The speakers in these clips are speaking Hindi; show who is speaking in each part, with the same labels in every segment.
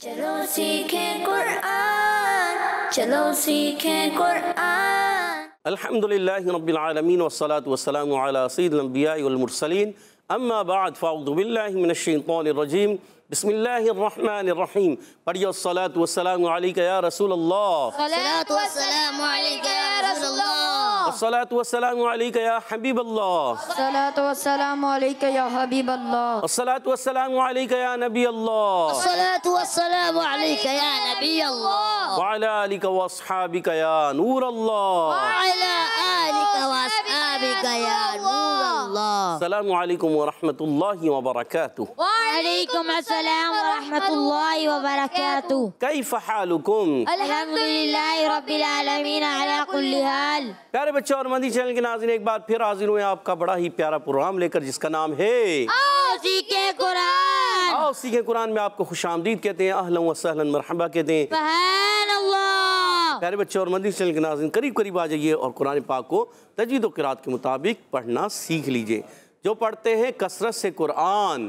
Speaker 1: चलो सीखें कुरान, चलो सीखें कुरान।
Speaker 2: अल्हम्दुलिल्लाहि रब्बिल आलमीन वस्सलातु वस्सलामु अला सय्यिदिल अंबिया'i वल मुरसलीन अम्मा बाद फ़अऊज़ु बिल्लाहि मिनश शैतानिर रजीम बिस्मिल्लाहिर रहमानिर रहीम। पढ़िए अस्सलातु वस्सलामु अलैका या रसूल अल्लाह,
Speaker 3: सलातु वस्सलामु अलैका या रसूल अल्लाह,
Speaker 2: अस्सलातु वस्सलामु अलैका या हबीब अल्लाह,
Speaker 4: सलातु वस्सलामु अलैका या हबीब अल्लाह,
Speaker 2: अस्सलातु वस्सलामु अलैका या नबी अल्लाह,
Speaker 3: सलातु वस्सलामु अलैका या नबी अल्लाह,
Speaker 2: व अला आलिका व अस्हाबिका या नूर अल्लाह,
Speaker 3: अला आलिका व अस्हाबिका या नूर अल्लाह।
Speaker 2: अस्सलामु अलैकुम व रहमतुल्लाहि व बरकातुहू।
Speaker 3: वालेकुम अस्सलाम व रहमतुल्लाहि व बरकातुहू।
Speaker 2: कैफ़ हालुकुम?
Speaker 3: अल्हम्दुलिल्लाहि रब्बिल आलमीन अला कुल्ली हाल।
Speaker 2: प्यारे बच्चों और मदनी चैनल के नाज़रीन, एक बार फिर हाजिर हुए आपका बड़ा ही प्यारा प्रोग्राम लेकर जिसका नाम है
Speaker 3: आओ सीखें कुरान।
Speaker 2: आओ सीखें कुरान में आपको खुशामदीद कहते हैं, अहलन व सहलन मरहबा कहते हैं।
Speaker 3: सुभान अल्लाह।
Speaker 2: प्यारे बच्चों और मदनी चैनल के नाज़रीन, करीब करीब आ जाइए और कुरान पाक को तजवीद व क़िराअत के मुताबिक पढ़ना सीख लीजिए। जो पढ़ते हैं कसरत से कुरान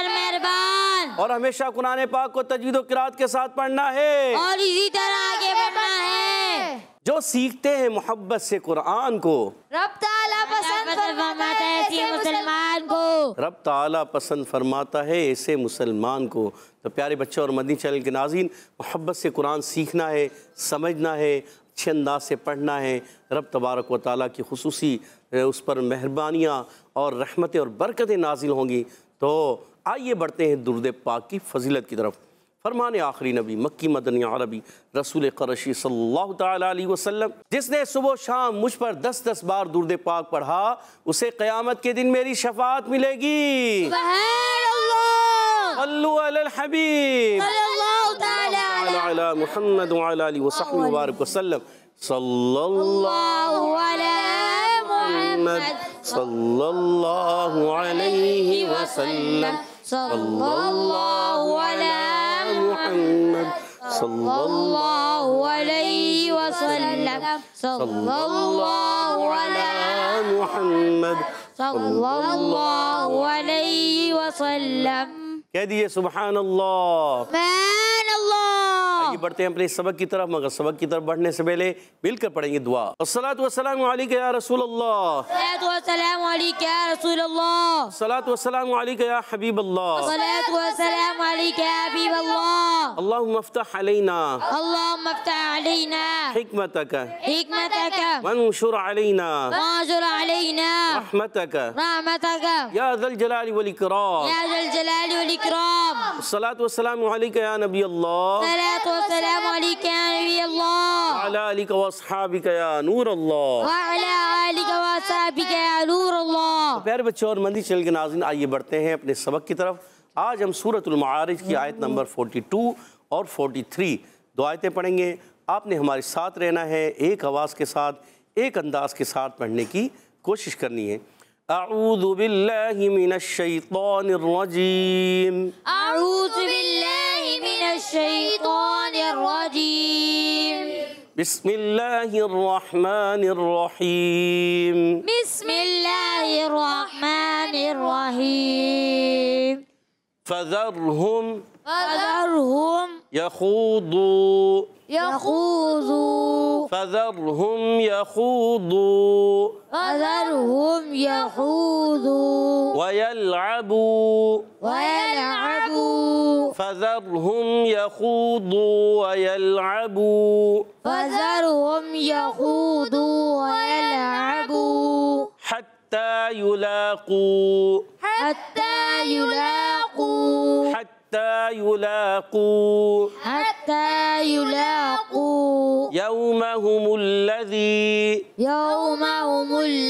Speaker 3: मेहरबान,
Speaker 2: और हमेशा कुरान पाक को तजवीद व क़िराअत के साथ पढ़ना है
Speaker 3: और इसी तरह आगे बढ़ना है।
Speaker 2: जो सीखते हैं मोहब्बत से कुरान को,
Speaker 4: रब ताला पसंद
Speaker 3: फरमाता है ऐसे मुसलमान को।
Speaker 2: रब ताला पसंद फरमाता है ऐसे मुसलमान को। तो प्यारे बच्चों और मदनी चैनल के नाज़रीन, मोहब्बत से कुरान सीखना है, समझना है, अच्छे अंदाज से पढ़ना है। रब तबारक व ताला की खुसूसी उस पर मेहरबानियाँ और रहमतें और बरकतें नाजिल होंगी। तो आइए बढ़ते हैं दुरूद पाक की फजीलत की तरफ। फरमाने आखिरी नबी मक्की मदनी अरबी रसूल क़रशी सल्लल्लाहु ताला अलैहि वसल्लम, जिसने सुबह शाम मुझ पर 10-10 बार दुरूद पाक पढ़ा, उसे क़यामत के दिन मेरी शफाअत मिलेगी।
Speaker 3: सुभान अल्लाह।
Speaker 2: सल्लु अलल हबीब
Speaker 3: सल्लल्लाहु ताला
Speaker 2: अला मुहम्मद व अला आलिहि व सहबिहि व बारिक वसल्लम। सल्लल्लाहु
Speaker 3: अला मुहम्मद
Speaker 2: सल्लल्लाहु अलैहि वसल्लम।
Speaker 3: सल्लल्लाहु अला
Speaker 2: मुहम्मद
Speaker 3: सल्लल्लाहु अलैहि वसल्लम। सल्लल्लाहु अला
Speaker 2: मुहम्मद
Speaker 3: सल्लल्लाहु अलैहि वसल्लम।
Speaker 2: कह दिए सुभान अल्लाह।
Speaker 3: सुभान अल्लाह।
Speaker 2: आइए बढ़ते हैं अपने सबक की तरफ, मगर सबक की तरफ बढ़ने से पहले मिलकर पढ़ेंगे दुआ। अस्सलातु वस्सलामु अलैका या रसूल अल्लाह,
Speaker 3: सलातु वस्सलामु अलैका या रसूल अल्लाह,
Speaker 2: अस्सलातु वस्सलामु अलैका या हबीब अल्लाह,
Speaker 3: सलातु वस्सलामु अलैका या हबीब अल्लाह।
Speaker 2: अल्लाहुम्मा अफ्तह अलैना
Speaker 3: अल्लाहुम्मा अफ्तह अलैना
Speaker 2: हिकमतक
Speaker 3: हिकमतक
Speaker 2: वंशुर अलैना
Speaker 3: वांशुर अलैना
Speaker 2: रहमतक
Speaker 3: रहमतक
Speaker 2: या ज़ल जलाली वल इकराम।
Speaker 3: या ज़ल जलाली वल इकराम।
Speaker 2: अस्सलातु वस्सलामु अलैका या नबी अल्लाह,
Speaker 3: सलातु वस्सलामु अलैका या नबी अल्लाह,
Speaker 2: व अला आलिका व अस्हाबिका या नूर अल्लाह।
Speaker 3: व अला आलिका व अस्हाबिका या नूर अल्लाह।
Speaker 2: प्यारे बच्चों और मदनी चैनल के नाज़रीन, आइए बढ़ते हैं अपने सबक की तरफ। आज हम सूरतुल माआरिज की आयत नंबर 42 और 43 दो आयतें पढ़ेंगे। आपने हमारे साथ रहना है, एक आवाज़ के साथ, एक अंदाज के साथ पढ़ने की कोशिश करनी है। अऊज़ु बिल्लाहि मिनश शैतानिर रजीम,
Speaker 3: अऊज़ु बिल्लाहि मिनश शैतानिर रजीम,
Speaker 2: बिस्मिल्लाहिर रहमानिर रहीम,
Speaker 3: बिस्मिल्लाहिर रहमानिर रहीम।
Speaker 2: फज़रहुम
Speaker 3: फज़रहुम
Speaker 2: यख़ूदू,
Speaker 3: यख़ूदू,
Speaker 2: फज़रहुम यख़ूदू
Speaker 3: फज़रहुम यख़ूदू
Speaker 2: वयलअबू,
Speaker 3: वयलअबू,
Speaker 2: फज़रहुम यख़ूदू वयलअबू
Speaker 3: फज़रहुम यख़ूदू वयलअबू
Speaker 2: हत्ता युलाक़ू,
Speaker 3: हत्ता युलाक़ू,
Speaker 2: हत्ता युलाक़ू
Speaker 3: हत्ता युलाक़ू
Speaker 2: यौमहुमुल्लज़ी,
Speaker 3: यौमहुमुल्लज़ी,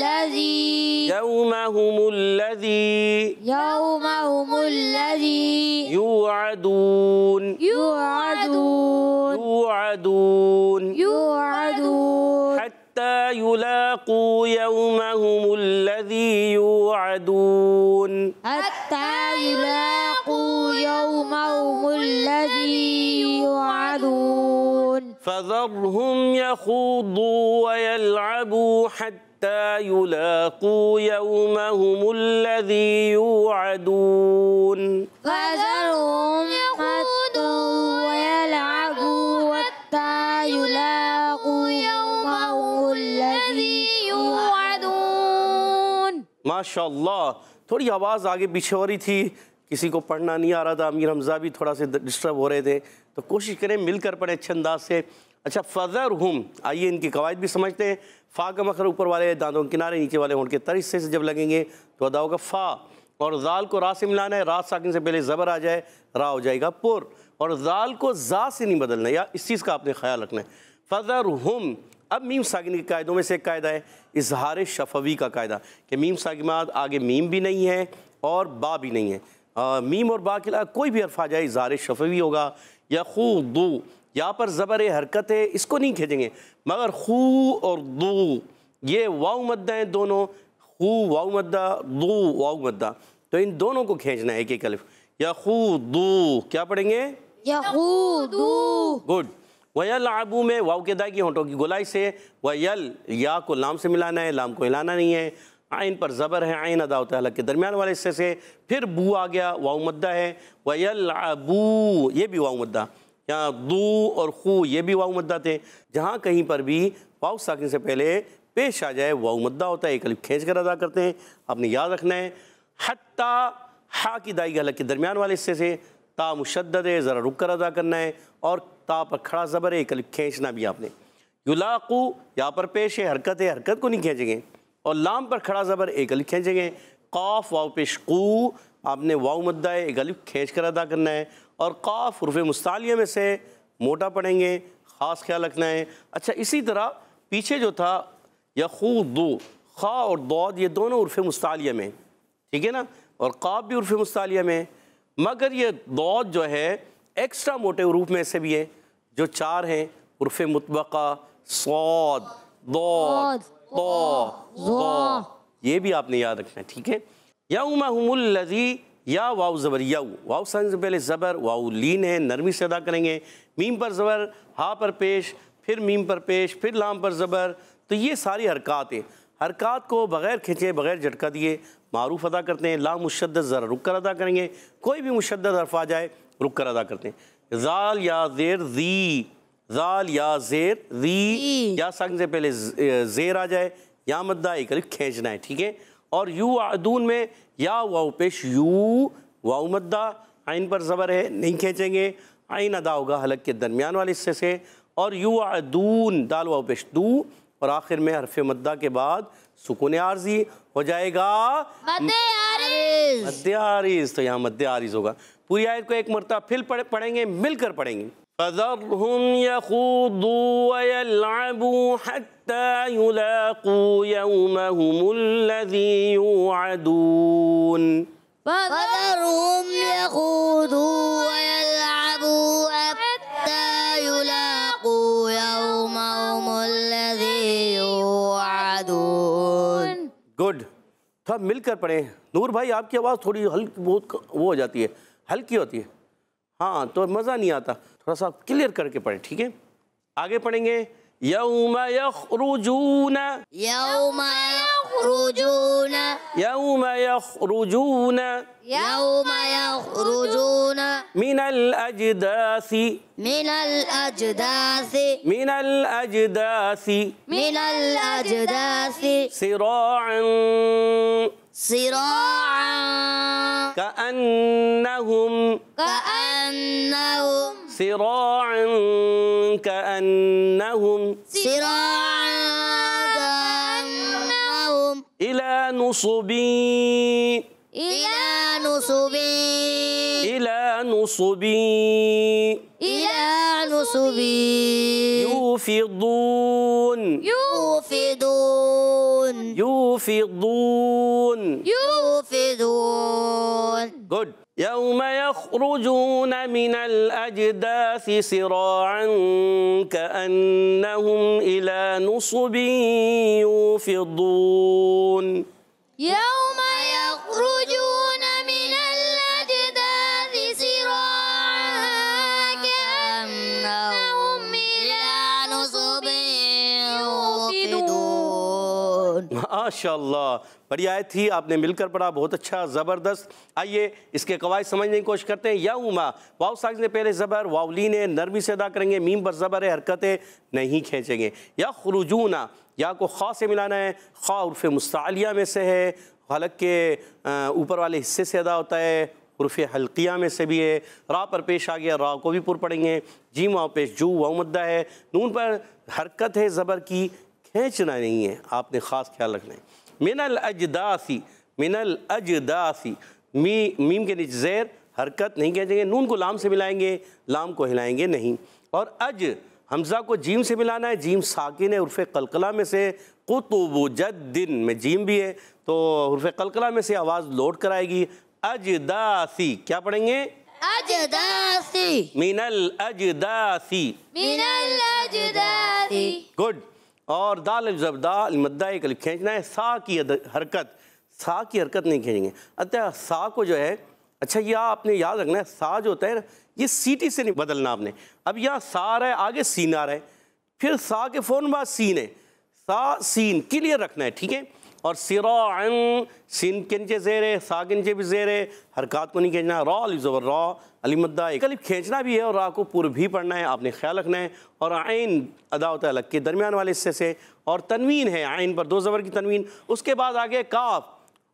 Speaker 2: यौमहुमुल्लज़ी
Speaker 3: यौमहुमुल्लज़ी
Speaker 2: युअदून,
Speaker 3: युअदून,
Speaker 2: युअदून
Speaker 3: युअदून
Speaker 2: हत्ता युलाक़ू यौमहुमुल्लज़ी युअदून
Speaker 3: हत्ता युलाक़ू यौमहुमुल्लज़ी युअदून।
Speaker 2: फज़रहुम यख़ूदू वयलअबू हत्ता युलाक़ू यौमहुमुल्लज़ी युअदून।
Speaker 3: फज़रहुम यख़ूदू
Speaker 2: माशाअल्लाह। थोड़ी आवाज़ आगे पीछे हो रही थी, किसी को पढ़ना नहीं आ रहा था, अमीर हमज़ा भी थोड़ा से डिस्टर्ब हो रहे थे, तो कोशिश करें मिलकर पढ़ें अच्छे अंदाज से। अच्छा, फ़ज़रहुम, आइए इनकी कवायद भी समझते हैं। फ़ा का मखर ऊपर वाले दांतों के किनारे, नीचे वाले होंठ के तर हिस्से से जब लगेंगे तो अदा होगा फ़ा, और ज़ाल को रा से मिलाना है, रा साकिन से पहले ज़बर आ जाए, रा हो जाएगा पुर, और ज़ाल को ज़ा से नहीं बदलना, या इस चीज़ का आपने ख्याल रखना है। फ़ज़रहुम। अब मीम साकिन के कायदों में से एक कायदा है इजहार शफवी का कायदा, कि मीम साकिन के बाद आगे मीम भी नहीं है और बा भी नहीं है। मीम और बा के अलावा कोई भी हर्फ आ जाए इजहार शफवी होगा। या खूदू, यहाँ पर ज़बर हरकत है, इसको नहीं खींचेंगे, मगर खू और दू ये वाव मद्दा हैं दोनों, खू वाव मद्दा, दू वाव मद्दा, तो इन दोनों को खींचना है एक एक अलिफ। या खूदू, क्या पढ़ेंगे?
Speaker 3: यखूदू।
Speaker 2: गुड। वयल आबू में वाव के दाई की होंठों की गोलाई से, वयल या को लाम से मिलाना है, लाम को हिलाना नहीं है। आइन पर ज़बर है, आइन अदा होता है हलक के दरमियान वाले हिस्से से। फिर बू आ गया, वाव मद्दा है, वयल आबू ये भी वाव मद्दा, यहाँ दू और खू ये भी वाव मद्दा थे। जहाँ कहीं पर भी वाव साकिन से पहले पेश आ जाए वाव मद्दा होता है, एक अलिफ खींच कर अदा करते हैं, आपने याद रखना है। हत्ता, हा की दाई हलक के दरमियान वाले हिस्से से, ता मुशद्दद है, ज़रा रुक कर अदा करना है, और ता पर खड़ा ज़बर है, एक अलिफ खींचना भी आपने। युलाक़ू यहाँ पर पेश है, हरकत है, हरकत को नहीं खींचेंगे, और लाम पर खड़ा ज़बर एक अलिफ खींचेंगे। क़ाफ़ वाव पेश कू, आपने वाव मद्दा है, एक अलिफ खींच कर अदा करना है, और क़ाफ़ हुर्फ़ मुस्तालिया में से मोटा पढ़ेंगे, ख़ास ख्याल रखना है। अच्छा, इसी तरह पीछे जो था यख़ूदू, ख़ा और दौद ये दोनों हुर्फ़ मुस्तालिया में, ठीक है ना, और क़ाफ़ भी हुर्फ़ मुस्तालिया में, मगर ये दौद जो है एक्स्ट्रा मोटे हुरूफ में से भी है, जो चार हैं हुर्फ़ मुतबक़ा, सौद, दौद, तो ये भी आपने याद रखना है, ठीक है। यौमहुमुल्लज़ी, या वाव ज़बर यऊ, वाव साइन से पहले ज़बर, वाव लीन है, नरमी से अदा करेंगे। मीम पर ज़बर, हा पर पेश, फिर मीम पर पेश, फिर लाम पर ज़बर, तो ये सारी हरकत है। हरकत को बग़ैर खींचे, बग़ैर झटका दिए मारूफ अदा करते हैं। ला मुशद्दद ज़रा रुक कर अदा करेंगे, कोई भी मुशद्दद हर्फ आ जाए रुक कर अदा करते हैं। ज़ाल या ज़ेर ज़ी, ज़ाल या ज़ेर ज़ी, या साकिन से पहले ज़ेर आ जाए, या मद्दा एक अलिफ खींचना है, ठीक है। और यू आदून में या वाव पेश यू, वाव मद्दा, आइन पर ज़बर है, नहीं खींचेंगे, आइन अदा होगा हलक के दरमियान वाले हिस्से से। और यू आदून, दाल वाव पेश दू, और आखिर में हरफ मद्दा के बाद सुकून आर्जी हो जाएगा मद्दे आरिज़, तो यहाँ मद्दे आरिज़ होगा। पूरी आयत को एक मरतबा फिर पढ़ेंगे, मिलकर पढ़ेंगे। फ़ज़रहुम यख़ूदू व यलअबू हत्ता युलाक़ू यौमहुमुल्लज़ी युअदून।
Speaker 3: फ़ज़रहुम यख़ूदू व यलअबू हत्ता युलाक़ू यौमहुमुल्लज़ी युअदून।
Speaker 2: गुड, थोड़ा मिलकर पढ़ें। नूर भाई आपकी आवाज़ थोड़ी हल्की, बहुत वो हो जाती है, हल्की होती है, हाँ, तो मज़ा नहीं आता, थोड़ा सा क्लियर करके पढ़ें, ठीक है। आगे पढ़ेंगे। यौम यख़रुजून,
Speaker 3: यौम यख़रुजून,
Speaker 2: यौम यख़रुजून,
Speaker 3: यौम यख़रुजून
Speaker 2: मिनल अजदासी,
Speaker 3: मिनल अजदासी,
Speaker 2: मिनल अजदासी,
Speaker 3: मिनल अजदासी
Speaker 2: सिराअन,
Speaker 3: सिराअन
Speaker 2: कअन्नहुम,
Speaker 3: कअन्नहुम,
Speaker 2: सिराअन कअन्नहुम,
Speaker 3: सिराअन कअन्नहुम
Speaker 2: इला नुसबी,
Speaker 3: इला नुसबी,
Speaker 2: इला नुसबी,
Speaker 3: इला नुसबी
Speaker 2: यूफिदून,
Speaker 3: युफिदून,
Speaker 2: यूफिदून,
Speaker 3: युफिदून।
Speaker 2: गुड। यौम यख़रुजून मिनल अजदासी सिराअन कअन्नहुम इला नुसबी यूफिदून।
Speaker 3: यौम यख़रुजून मिनल अजदासी सिराअन कअन्नहुम इला नुसबी युफिदून।
Speaker 2: माशाअल्लाह, बड़ी आयत थी, आपने मिलकर पढ़ा, बहुत अच्छा, ज़बरदस्त। आइए इसके कवायद समझने की कोशिश करते हैं। यौमा, वाव साकिन से पहले ज़बर, वावलीन है, नरमी से अदा करेंगे, मीम पर ज़बर है, हरकतें नहीं खींचेंगे। या खुरुजूना, या को खा से मिलाना है, खा उर्फ़ मुस्तालिया में से है, हलक के ऊपर वाले हिस्से से अदा होता है, हुर्फ़ हल्किया में से भी है। रा पर पेश आ गया, रा को भी पुर पढ़ेंगे। जीम वाव पेश जू वाव मद्दा है। नून पर हरकत है ज़बर की, खींचना नहीं है, आपने ख़ास ख्याल रखना है। मिनल अजदासी, मिनल अजदासी, मीम के नीचे ज़ेर, हरकत नहीं खींचेंगे। नून को लाम से मिलाएंगे, लाम को हिलाएंगे नहीं। और अज हमज़ा को जीम से मिलाना है, जीम साकिन है, उर्फ़ कलकला में से। कुतुब जद्दिन में जीम भी है, तो उर्फ़ कलकला में से आवाज़ लौट कर आएगी। अजदासी क्या पढ़ेंगे?
Speaker 3: अजदासी,
Speaker 2: मिनल अजदासी,
Speaker 4: मिनल अजदासी।
Speaker 2: गुड। और दाल ज़बदा मद्दा एक अलिफ खींचना है। सा की हरकत, सा की हरकत नहीं खींचेंगे। अतः सा को जो है, अच्छा यह आपने याद रखना है, सा जो होता है ना, ये सीटी से नहीं बदलना आपने। अब यहाँ सा आ रहा है, आगे सीन आ रहा है, फिर सा के फ़ौरन बाद सीन है, सा सीन क्लियर रखना है, ठीक है। और सिराअन, सीन के नीचे ज़ेर है, सा के नीचे भी ज़ेर है, हरकत को नहीं खींचना। रा अलिफ ज़बर रा, अलिफ मद्दा एक अलिफ खींचना भी है, और रा को पूरा भी पढ़ना है, आपने ख्याल रखना है। और आइन अदा होता है अलग के दरमियान वाले हिस्से से। और तनवीन है, आइन पर 2 ज़बर की तनवीन। उसके बाद आगे काफ,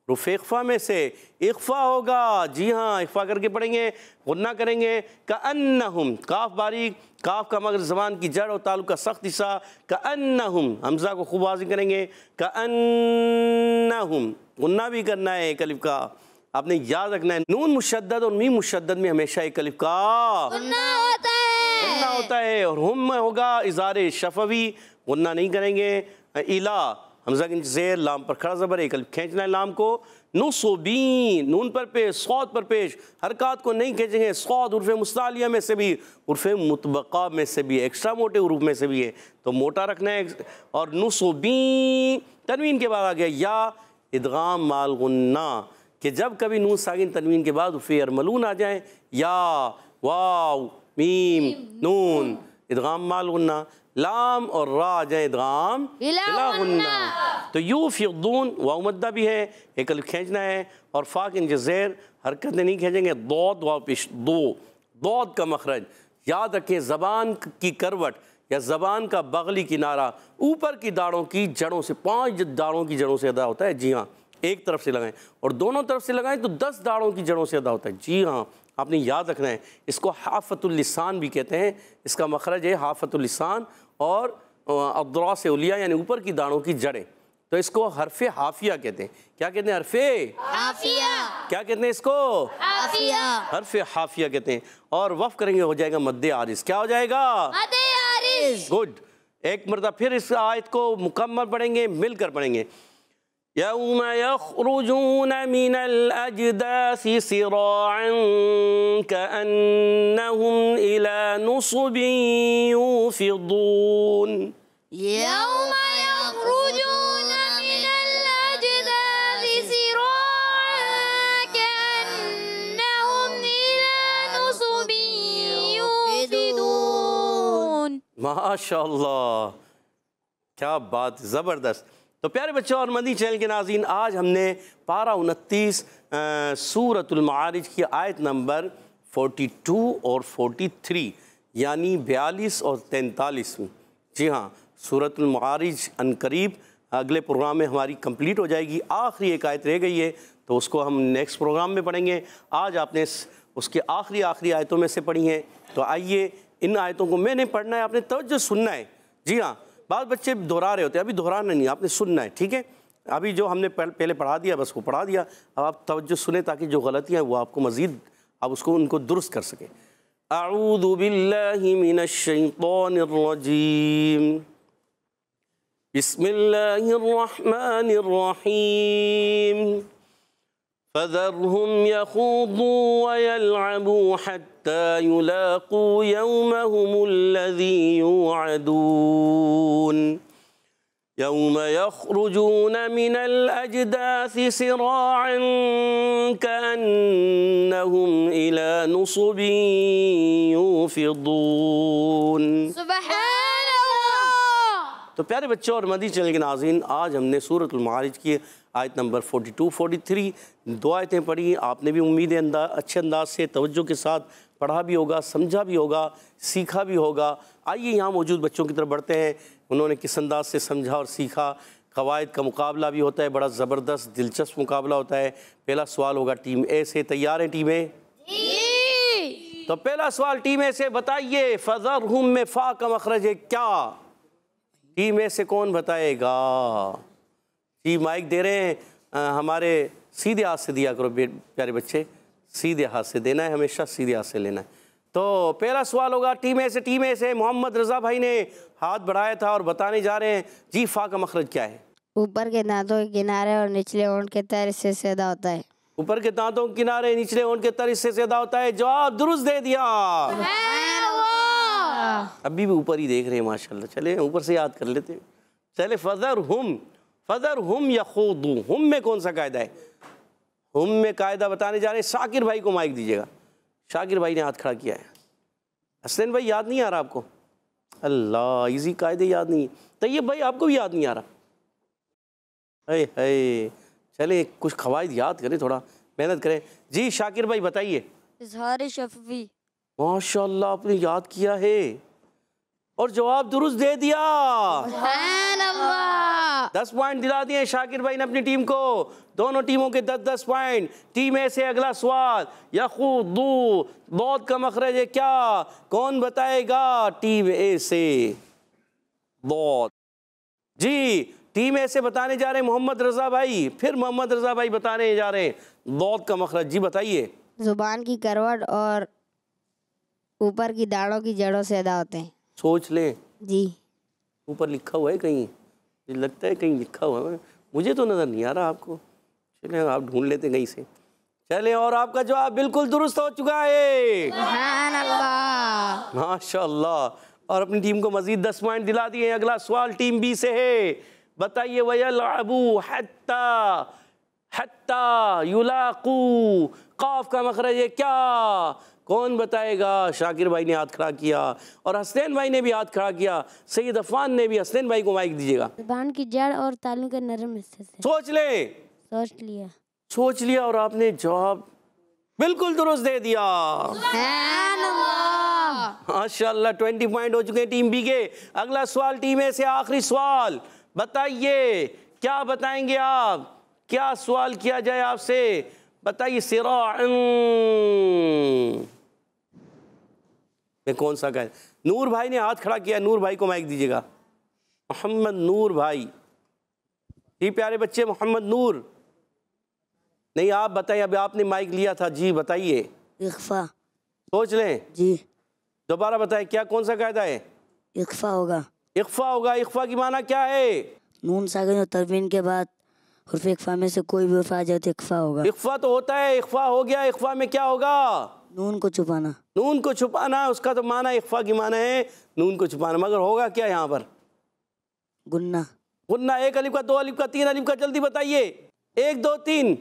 Speaker 2: रुफ़ इख्फ़ा में से इख्फ़ा होगा, जी हाँ, इख्फ़ा करके पढ़ेंगे, गुन्ना करेंगे। कअन्नहुम, काफ बारीक, काफ का मगर ज़बान की जड़ और तालुक का सख्त हिस्सा। कअन्नहुम, हमज़ा को खूब वाज़िह करेंगे। कअन्नहुम, गुन्ना भी करना है एक अलिफ का, आपने याद रखना है। नून मुशद्दद और मीम मुशद्दद में हमेशा एक अलिफ का
Speaker 3: गुन्ना होता है।
Speaker 2: और हुम में होगा इज़ारे शफ़वी, गुन्ना नहीं करेंगे। इला, हमज़ा के नीचे ज़ेर, लाम पर खड़ा ज़बर, एक अलिफ खींचना है लाम को। नुसबीन, नून पर पेश, सौद पर पेश, हरकत को नहीं खींचेंगे। सौद उर्फ़ मुस्तालिया में से भी, उर्फ़ मुतबक़ा में से भी, एक्स्ट्रा मोटे उरूफ में से भी है, तो मोटा रखना है। और नुसबीन, तनवीन के बाद आ गया या, इदगाम माल गुन्ना, कि जब कभी नून साकिन तनवीन के बाद उर्फ़ यरमलून आ जाए, या वाव मीम नून, इदगाम माल गुन्ना। लाम और रा आ जाए इदगाम बिला गुन्ना। तो यूफ़िदून वाव मद्दा भी है, एक अलिफ खींचना है। और फा के नीचे ज़ेर, हरकत नहीं खींचेंगे। दौद वाव पेश दो, दौद का मखरज याद रखें। ज़बान की करवट या ज़बान का बगली किनारा ऊपर की दाढ़ों की जड़ों से, 5 दाढ़ों की जड़ों से अदा होता है, जी हाँ। एक तरफ से लगाएं और दोनों तरफ से लगाएं तो 10 दाढ़ों की जड़ों से अदा होता है, जी हाँ, आपने याद रखना है। इसको हाफ़तुल लिसान भी कहते हैं, इसका मखरज है हाफ़तुल लिसान। और अद्रा से उलिया यानी ऊपर की दाढ़ों की जड़ें, तो इसको हरफ़े हाफिया कहते हैं। क्या कहते हैं? हरफ़े
Speaker 3: हाफिया।
Speaker 2: क्या कहते हैं इसको?
Speaker 3: हाफिया।
Speaker 2: हरफ़े हाफिया कहते हैं। और वफ़ करेंगे हो जाएगा मद्दे आरिज़। क्या हो जाएगा?
Speaker 3: मद्दे आरिज़।
Speaker 2: गुड। एक मरतबा फिर इस आयत को मुकम्मल पढ़ेंगे, मिलकर पढ़ेंगे। यौम यख़रुजून मिनल अजदासी सिराअन कअन्नहुम इला नुसबिन यूफ़िदून।
Speaker 3: यौम यख़रुजून मिनल अजदासी सिराअन कअन्नहुम इला नुसबिन यूफ़िदून।
Speaker 2: माशाअल्लाह, क्या बात, ज़बरदस्त। तो प्यारे बच्चों और मदनी चैनल के नाज़रीन, आज हमने पारा 29 सूरतुल मारिज की आयत नंबर 42 और 43 यानी 42 और 43 में, जी हाँ, सूरतुल मारिज अनकरीब अगले प्रोग्राम में हमारी कंप्लीट हो जाएगी। आखिरी एक आयत रह गई है तो उसको हम नेक्स्ट प्रोग्राम में पढ़ेंगे। आज आपने उसके आखिरी आयतों में से पढ़ी हैं, तो आइए इन आयतों को मैंने पढ़ना है, आपने तवज्जो सुनना है। जी हाँ, बाद बच्चे दोहरा रहे होते हैं, अभी दोहराना नहीं, आपने सुनना है, ठीक है। अभी जो हमने पहले पढ़ा दिया बस वो पढ़ा दिया, अब आप तवज्जो सुने ताकि जो गलतियाँ हैं वो आपको मज़ीद आप उसको उनको दुरुस्त कर सकें। अऊज़ु बिल्लाहि मिनश शैतानिर रजीम, बिस्मिल्लाहिर रहमानिर रहीम, फ़ज़रहुम यख़ूदू व यलअबू हत्ता युलाक़ू यौमहुमुल्लज़ी युअदून। यौम यख़रुजून मिनल अजदासी सिराअन कअन्नहुम इला नुसबिन यूफ़िदून। तो प्यारे बच्चों और मदनी चैनल के नाज़रीन, आज हमने सूरतुल मारिज की आयत नंबर 42, 43 दो आयतें पढ़ी। आपने भी उम्मीद है अच्छे अंदाज से तवज्जो के साथ पढ़ा भी होगा, समझा भी होगा, सीखा भी होगा। आइए यहाँ मौजूद बच्चों की तरफ बढ़ते हैं, उन्होंने किस अंदाज से समझा और सीखा। क़वायद का मुकाबला भी होता है, बड़ा ज़बरदस्त दिलचस्प मुकाबला होता है। पहला सवाल होगा टीम ए से। तैयार हैं टीमें? तो पहला सवाल टीम ए से, बताइए फ़ज़रहुम में फ़ा का मखरज है क्या? टीम ए से कौन बताएगा? जी माइक दे रहे हैं हमारे, सीधे हाथ से दिया करो प्यारे बच्चे, सीधे हाथ से देना है, हमेशा सीधे हाथ से लेना है। तो पहला सवाल होगा टीम ए से। टीम ए से मोहम्मद रज़ा भाई ने हाथ बढ़ाया था और बताने जा रहे हैं। जी फ़ा का मखरज क्या है?
Speaker 3: ऊपर के दांतों के किनारे और निचले होंठ के तर हिस्से से अदा होता है।
Speaker 2: ऊपर के दांतों के किनारे निचले होंठ के तर हिस्से से अदा होता है। जवाब दुरुस्त दे दिया। अभी भी ऊपर ही देख रहे हैं माशाल्लाह। चले ऊपर से याद कर लेते हैं। चले फ़ज़रहुम यख़ूदू, हुम में कौन सा कायदा है? हुम में कायदा बताने जा रहे हैं। शाकिर भाई को माइक दीजिएगा। शाकिर भाई ने हाथ खड़ा किया है। हसनैन भाई याद नहीं आ रहा आपको? अल्लाह, इजी कायदे याद नहीं है। तैयब भाई आपको भी याद नहीं आ रहा? है चले कुछ क़वायद याद करें, थोड़ा मेहनत करें। जी शाकिर भाई बताइए।
Speaker 3: इज़हार शफ़वी।
Speaker 2: माशाल्लाह आपने याद किया है और जवाब दुरुस्त दे दिया। 10 पॉइंट दिला दिए शाकिर भाई ने अपनी टीम को। दोनों टीमों के 10-10 पॉइंट। टीम ए से अगला सवाल, यख़ूदू बहुत का मखरज है क्या? कौन बताएगा? टीम ए से बहुत। जी टीम ए से बताने जा रहे हैं मोहम्मद रज़ा भाई। फिर मोहम्मद रज़ा भाई बताने जा रहे हैं बहुत का मखरज। जी बताइए।
Speaker 3: जुबान की करवट और ऊपर की दाढ़ों की जड़ों से अदा होते हैं।
Speaker 2: सोच लें।
Speaker 3: जी
Speaker 2: ऊपर लिखा हुआ है कहीं? मुझे लगता है कहीं लिखा हुआ है, मुझे तो नज़र नहीं आ रहा आपको। चलें आप ढूंढ लेते कहीं से। चलें, और आपका जवाब बिल्कुल दुरुस्त हो चुका है। माशाअल्लाह। और अपनी टीम को मजीद 10 पॉइंट दिला दिए। अगला सवाल टीम बी से है। बताइए वयलअबू हत्ता युलाकू, काफ का मखरज है क्या? कौन बताएगा? शाकिर भाई ने हाथ खड़ा किया और हसनैन भाई ने भी हाथ खड़ा किया। सैयद अफान ने भी। हसनैन भाई को माइक दीजिएगा।
Speaker 3: जुबान की जड़ और तालू के नरम हिस्से से।
Speaker 2: सोच ले। सोच लिया और आपने जवाब बिल्कुल दुरुस्त दे दिया। माशाअल्लाह 20 पॉइंट हो चुके हैं टीम बी के। अगला सवाल टीम ए से, आखिरी सवाल। बताइए क्या बताएंगे आप? क्या सवाल किया जाए आपसे? बताइए। सिराअन में कौन सा कहे? नूर भाई ने हाथ खड़ा किया। नूर भाई को माइक दीजिएगा। मोहम्मद नूर भाई। जी प्यारे बच्चे, मोहम्मद नूर। नहीं आप बताइए, अभी आपने माइक लिया था। जी बताइए।
Speaker 3: इख्फा।
Speaker 2: सोच लें।
Speaker 3: जी
Speaker 2: दोबारा बताएं, क्या कौन सा कायदा है?
Speaker 3: इख्फा होगा।
Speaker 2: इख्फा होगा। इख्फा की माना क्या है?
Speaker 3: नून साकिन और तनवीन के बाद हुर्फ इख्फा में से कोई भी हुर्फ आ जाए तो इख्फा होगा।
Speaker 2: इख्फा तो होता है, इख्फा हो गया। इख्फा में क्या होगा?
Speaker 3: नून को छुपाना।
Speaker 2: नून को छुपाना, उसका तो माना इख्फा की माना है नून को छुपाना। मगर होगा क्या यहाँ पर?
Speaker 3: गुन्ना।
Speaker 2: गुन्ना। 1 अलिफ का, 2 अलिफ का, 3 अलिफ का, जल्दी बताइए। 1 2 3।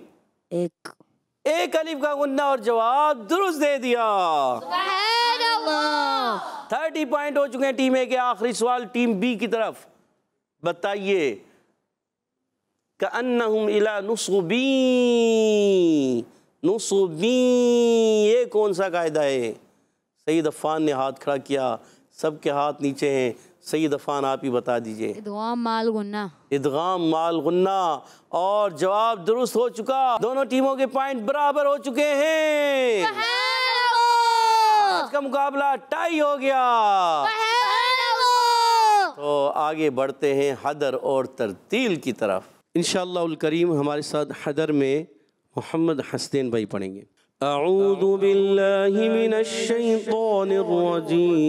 Speaker 2: एक अलिफ का गुन्ना और जवाब दुरुस्त दे दिया। 30 पॉइंट हो चुके हैं टीम ए के। आखिरी सवाल टीम बी की तरफ। बताइए। कअन्नहुम इला नुस्बी, ये कौन सा कायदा है? सईद अफ़ान ने हाथ खड़ा किया। सबके हाथ नीचे हैं। सईद अफ़ान आप ही बता दीजिए। इदगाम माल गुन्ना। इदगाम माल गुन्ना। और जवाब दुरुस्त हो चुका। दोनों टीमों के पॉइंट बराबर हो चुके हैं। आज का मुकाबला टाई हो गया। तो आगे बढ़ते हैं हदर और तरतील की तरफ। इंशाअल्लाह उल करीम हमारे साथ हदर में मोहम्मद हसनैन भाई पढ़ेंगे। अऊज़ु बिल्लाहि मिनश शैतानिर रजीम।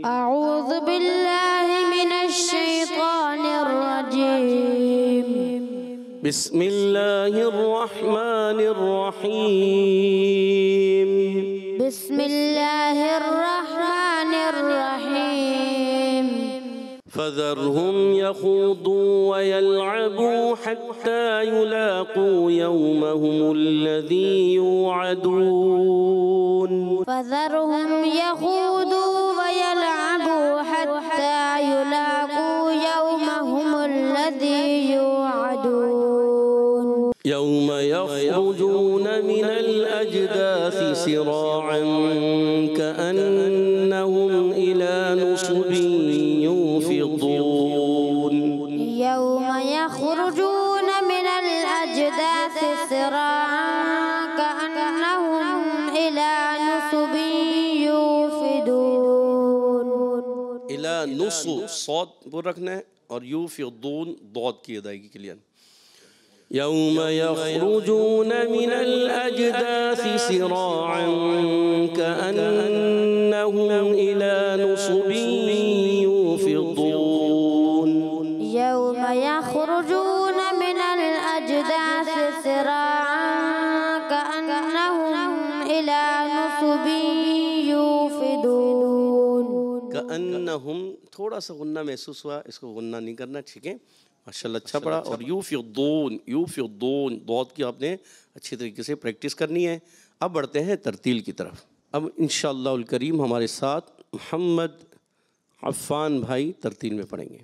Speaker 4: अऊज़ु बिल्लाहि मिनश शैतानिर रजीम।
Speaker 2: बिस्मिल्लाहिर रहमानिर रहीम।
Speaker 4: बिस्मिल्लाहिर रहमानिर रहीम।
Speaker 2: फ़ज़रहुम यख़ूदू व यलअबू हत्ता युलाक़ू यौमहुमुल्लज़ी युअदून।
Speaker 4: फ़ज़रहुम यख़ूदू व यलअबू हत्ता युलाक़ू यौमहुमुल्लज़ी युअदून।
Speaker 2: यौम यख़रुजून मिनल अजदाथि सिराअन कअन्नहुम इला नुस्बिन यूफ़िज़ून। नुसु सौद पर रखना है और यूफिदून दौद की अदायगी के लिए। यौम यख़रुजून मिनल अजदासी सिराअन कअन्नहुम इला नुसबिन यूफिदून।
Speaker 4: यौम यख़रुजून मिनल अजदासी सिराअन कअन्नहुम इला नुसबिन यूफिदून।
Speaker 2: कअन्नहुम थोड़ा सा गुन्ना महसूस हुआ, इसको गुन्ना नहीं करना, ठीक है, माशाल्लाह अच्छा पड़ा। और यूफिदून दौद की आपने अच्छी तरीके से प्रैक्टिस करनी है। अब बढ़ते हैं तरतील की तरफ। अब इंशाअल्लाहुल करीम हमारे साथ मोहम्मद अफ़ान भाई तरतील में पढ़ेंगे।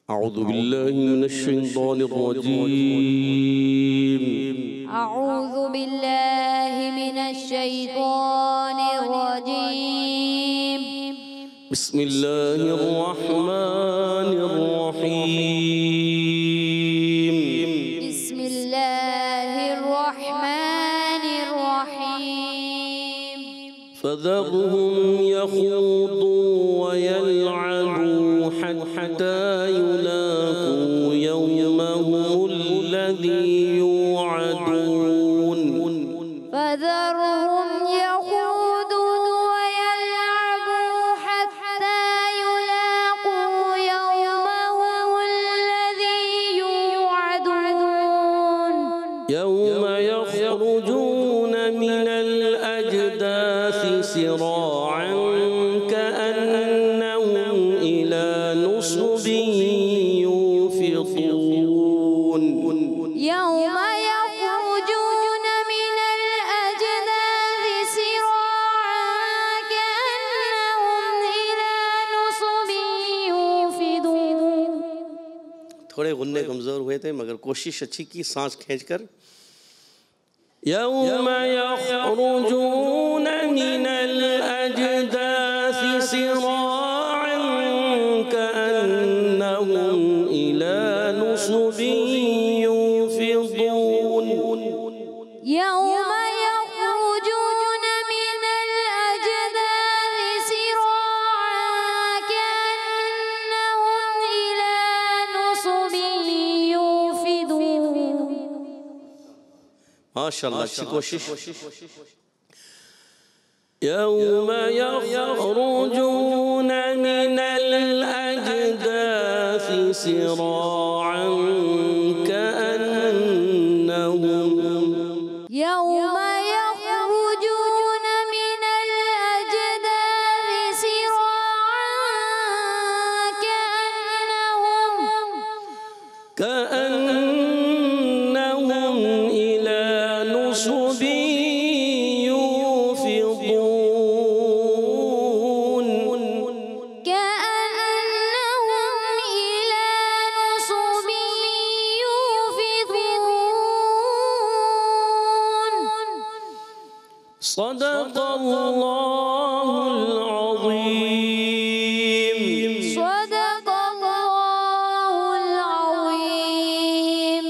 Speaker 2: अऊज़ु बिल्लाहि मिनश शैतानिर रजीम।
Speaker 4: अऊज़ु बिल्लाहि मिनश शैतानिर रजीम।
Speaker 2: बिस्मिल्लाहिर रहमानिर रहीम।
Speaker 4: बिस्मिल्लाहिर रहमानिर रहीम।
Speaker 2: फ़ज़रहुम यख़ूदू व यलअबू हत्ता युलाक़ू यौमहुमुल्लज़ी युअदून।
Speaker 4: फ़ज़रहुम यख़ूदू व यलअबू हत्ता युलाक़ू यौमहुमुल्लज़ी युअदून।
Speaker 2: यौम यख़रुजून मिनल अजदासी सिराअन कअन्नहुम इला नुसबिन यूफिदून।
Speaker 4: यौम यख़रुजून मिनल अजदासी सिराअन कअन्नहुम इला नुसबिन यूफिदून।
Speaker 2: थोड़े गुन्ने कमज़ोर हुए थे मगर कोशिश अच्छी की, सांस खींचकर। यौम यख़रुजून मिनल अजदासी सिराअन कअन्नहुम इला नुसबिन यूफिदून।
Speaker 4: यौम यख़रुजून मिनल अजदासी सिराअन कअन्नहुम इला नुसबिन यूफिदून।
Speaker 2: माशाअल्लाह, अच्छी कोशिश। यौम यख़रुजून मिनल अजदासी सिराअन कअन्नहुम।
Speaker 4: यौम यख़रुजून मिनल अजदासी सिराअन
Speaker 2: कअन्नहुम इला नुसबिन यूफिदून।
Speaker 4: कअन्नहुम इला नुसबिन यूफिदून।
Speaker 2: सदक़ल्लाहुल अज़ीम।
Speaker 4: सदक़ल्लाहुल अज़ीम।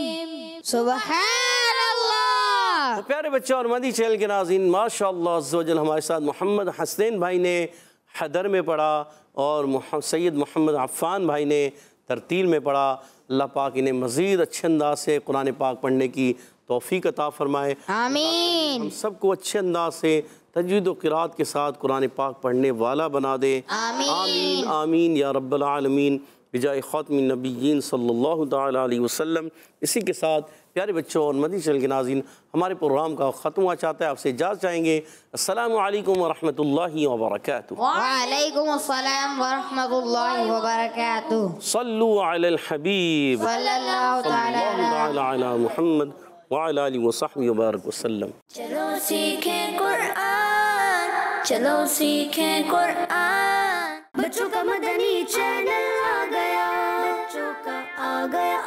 Speaker 4: सुब्हानल्लाह।
Speaker 2: तो प्यारे बच्चों और मदी चैनल के नाज़रीन, माशाअल्लाह अज़्ज़ व जल हमारे साथ मोहम्मद हसनैन भाई ने हैदर में पढ़ा और सैयद मोहम्मद अफ़ान भाई ने तरतील में पढ़ा। अल्लाह पाक इन्हें मज़ीद अच्छे अंदाज से कुरान पाक पढ़ने की तौफ़ीक अता फ़रमाए।
Speaker 3: आमीन।
Speaker 2: हम सबको अच्छे अंदाज से तजवीद व क़िराअत के साथ कुरान पाक पढ़ने वाला बना दे।
Speaker 3: आमीन।
Speaker 2: आमीन आमीन या रब्बल आलमीन बिजाए ख़ातिमिन नबिय्यीन सल्लल्लाहु तआला अलैहि वसल्लम। इसी के साथ प्यारे बच्चों और मदनी चैनल के नाज़रीन, हमारे प्रोग्राम का ख़त्म हुआ चाहता है। आपसे इजाज़त चाहेंगे। अस्सलामु अलैकुम व रहमतुल्लाहि व बरकातुहू।
Speaker 3: वालेकुम अस्सलाम व रहमतुल्लाहि व बरकातुहू।
Speaker 2: सल्लु अलल हबीब
Speaker 3: सल्लल्लाहु तआला
Speaker 2: अला मुहम्मद व अला आलिहि व सहबिहि व बारिक वसल्लम।
Speaker 1: चलो सीखें कुरान, चलो सीखें कुरान। बच्चों का मदनी चैनल आ गया, बच्चों का आ गया।